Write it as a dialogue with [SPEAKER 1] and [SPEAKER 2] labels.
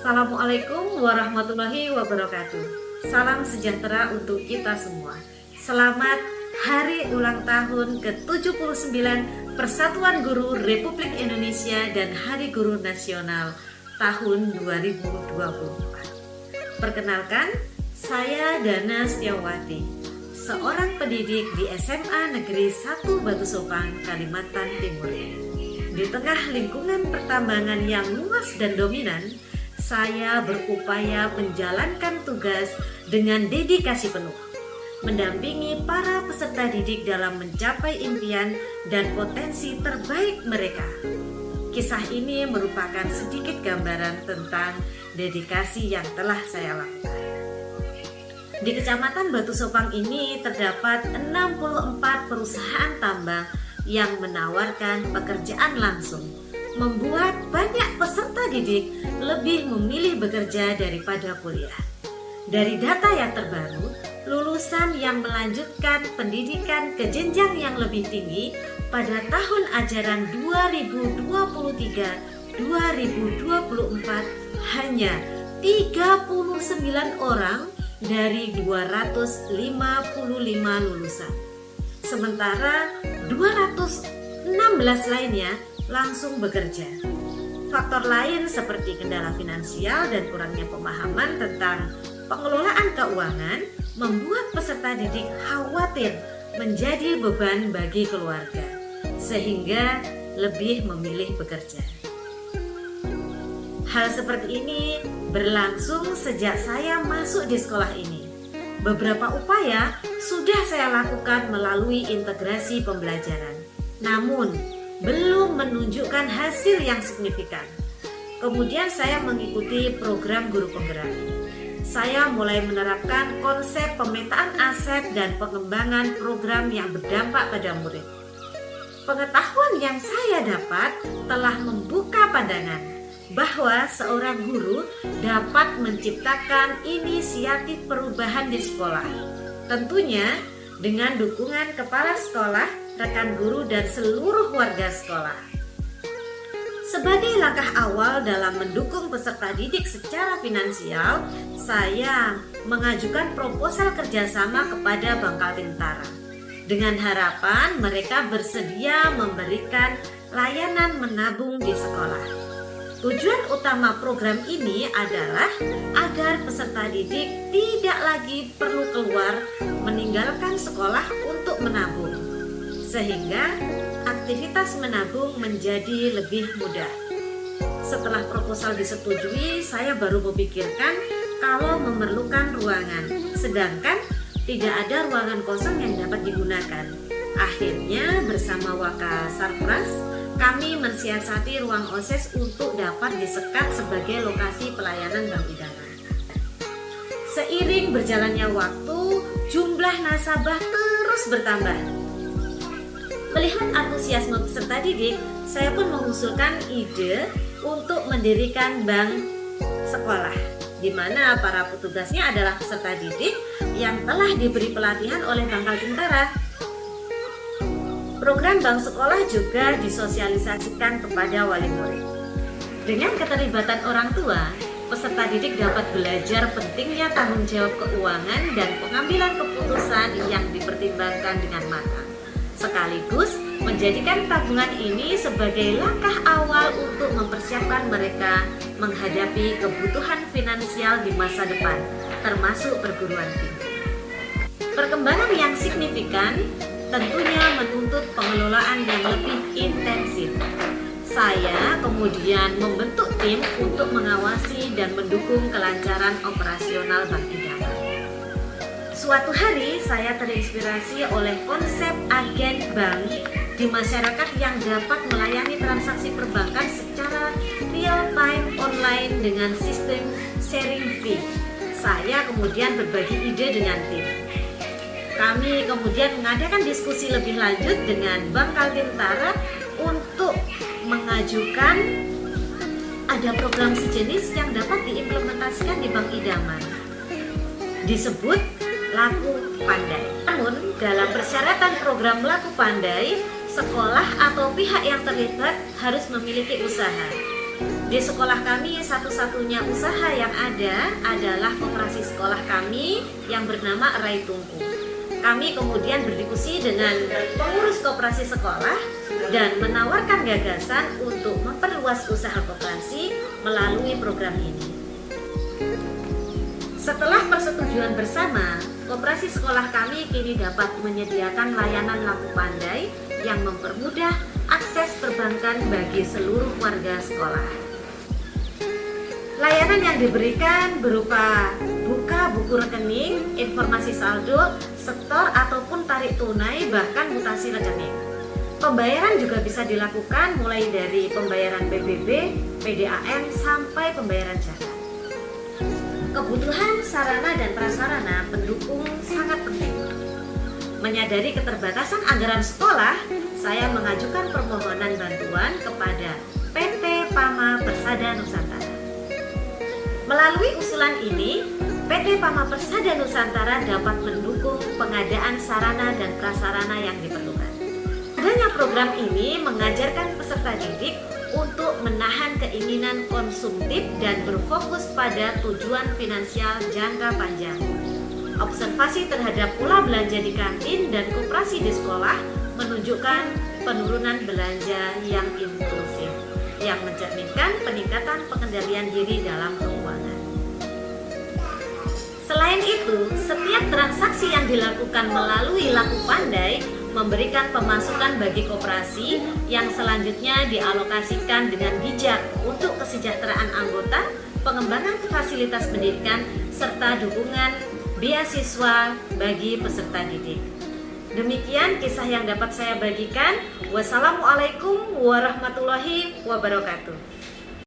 [SPEAKER 1] Assalamualaikum warahmatullahi wabarakatuh. Salam sejahtera untuk kita semua. Selamat Hari Ulang Tahun ke-79 Persatuan Guru Republik Indonesia dan Hari Guru Nasional tahun 2024. Perkenalkan, saya Dana Setiawati, seorang pendidik di SMA Negeri 1 Batu Sopang, Kalimantan Timur. Di tengah lingkungan pertambangan yang luas dan dominan, saya berupaya menjalankan tugas dengan dedikasi penuh, mendampingi para peserta didik dalam mencapai impian dan potensi terbaik mereka. Kisah ini merupakan sedikit gambaran tentang dedikasi yang telah saya lakukan. Di Kecamatan Batu Sopang ini terdapat 64 perusahaan tambang yang menawarkan pekerjaan langsung, membuat banyak peserta didik lebih memilih bekerja daripada kuliah. Dari data yang terbaru, lulusan yang melanjutkan pendidikan ke jenjang yang lebih tinggi pada tahun ajaran 2023-2024 hanya 39 orang dari 255 lulusan. Sementara 216 lainnya langsung bekerja. Faktor lain seperti kendala finansial dan kurangnya pemahaman tentang pengelolaan keuangan membuat peserta didik khawatir menjadi beban bagi keluarga, sehingga lebih memilih bekerja. Hal seperti ini berlangsung sejak saya masuk di sekolah ini. Beberapa upaya sudah saya lakukan melalui integrasi pembelajaran, namun belum menunjukkan hasil yang signifikan. Kemudian saya mengikuti program guru penggerak. Saya mulai menerapkan konsep pemetaan aset dan pengembangan program yang berdampak pada murid. Pengetahuan yang saya dapat telah membuka pandangan bahwa seorang guru dapat menciptakan inisiatif perubahan di sekolah. Tentunya dengan dukungan kepala sekolah, rekan guru, dan seluruh warga sekolah. Sebagai langkah awal dalam mendukung peserta didik secara finansial, saya mengajukan proposal kerjasama kepada Bangkal Tintara dengan harapan mereka bersedia memberikan layanan menabung di sekolah. Tujuan utama program ini adalah agar peserta didik tidak lagi perlu keluar meninggalkan sekolah untuk menabung, sehingga aktivitas menabung menjadi lebih mudah. Setelah proposal disetujui, saya baru memikirkan kalau memerlukan ruangan, sedangkan tidak ada ruangan kosong yang dapat digunakan. Akhirnya bersama Wakasarpras, kami mensiasati ruang OSIS untuk dapat disekat sebagai lokasi pelayanan Bank Idaman. Seiring berjalannya waktu, jumlah nasabah terus bertambah. Melihat antusiasme peserta didik, saya pun mengusulkan ide untuk mendirikan bank sekolah, di mana para petugasnya adalah peserta didik yang telah diberi pelatihan oleh Bangkal Tintara. Program bank sekolah juga disosialisasikan kepada wali murid. Dengan keterlibatan orang tua, peserta didik dapat belajar pentingnya tanggung jawab keuangan dan pengambilan keputusan yang dipertimbangkan dengan matang, sekaligus menjadikan tabungan ini sebagai langkah awal untuk mempersiapkan mereka menghadapi kebutuhan finansial di masa depan, termasuk perguruan tinggi. Perkembangan yang signifikan tentunya menuntut pengelolaan yang lebih intensif. Saya kemudian membentuk tim untuk mengawasi dan mendukung kelancaran operasional Bank Idaman. Suatu hari saya terinspirasi oleh konsep agen bank di masyarakat yang dapat melayani transaksi perbankan secara real time online dengan sistem sharing fee. Saya kemudian berbagi ide dengan tim. Kami kemudian mengadakan diskusi lebih lanjut dengan Bangkal Tintara untuk mengajukan ada program sejenis yang dapat diimplementasikan di Bank Idaman. Disebut Laku Pandai. Namun dalam persyaratan program Laku Pandai, sekolah atau pihak yang terlibat harus memiliki usaha. Di sekolah kami, satu-satunya usaha yang ada adalah koperasi sekolah kami yang bernama Rai Tungku. Kami kemudian berdiskusi dengan pengurus koperasi sekolah dan menawarkan gagasan untuk memperluas usaha koperasi melalui program ini. Setelah persetujuan bersama, koperasi sekolah kami kini dapat menyediakan layanan laku pandai yang mempermudah akses perbankan bagi seluruh warga sekolah. Layanan yang diberikan berupa buka buku rekening, informasi saldo, setor ataupun tarik tunai, bahkan mutasi rekening. Pembayaran juga bisa dilakukan mulai dari pembayaran PBB, PDAM sampai pembayaran zakat. Kebutuhan sarana dan prasarana pendukung sangat penting. Menyadari keterbatasan anggaran sekolah, saya mengajukan permohonan bantuan kepada PT Pama Persada Nusantara. Melalui usulan ini, PT Pama Persada Nusantara dapat mendukung pengadaan sarana dan prasarana yang diperlukan. Adanya program ini mengajarkan peserta didik untuk menahan keinginan konsumtif dan berfokus pada tujuan finansial jangka panjang. Observasi terhadap pola belanja di kantin dan koperasi di sekolah menunjukkan penurunan belanja yang inklusif, yang mencerminkan peningkatan pengendalian diri dalam keuangan. Selain itu, setiap transaksi yang dilakukan melalui laku pandai memberikan pemasukan bagi koperasi yang selanjutnya dialokasikan dengan bijak untuk kesejahteraan anggota, pengembangan fasilitas pendidikan, serta dukungan beasiswa bagi peserta didik. Demikian kisah yang dapat saya bagikan. Wassalamualaikum warahmatullahi wabarakatuh.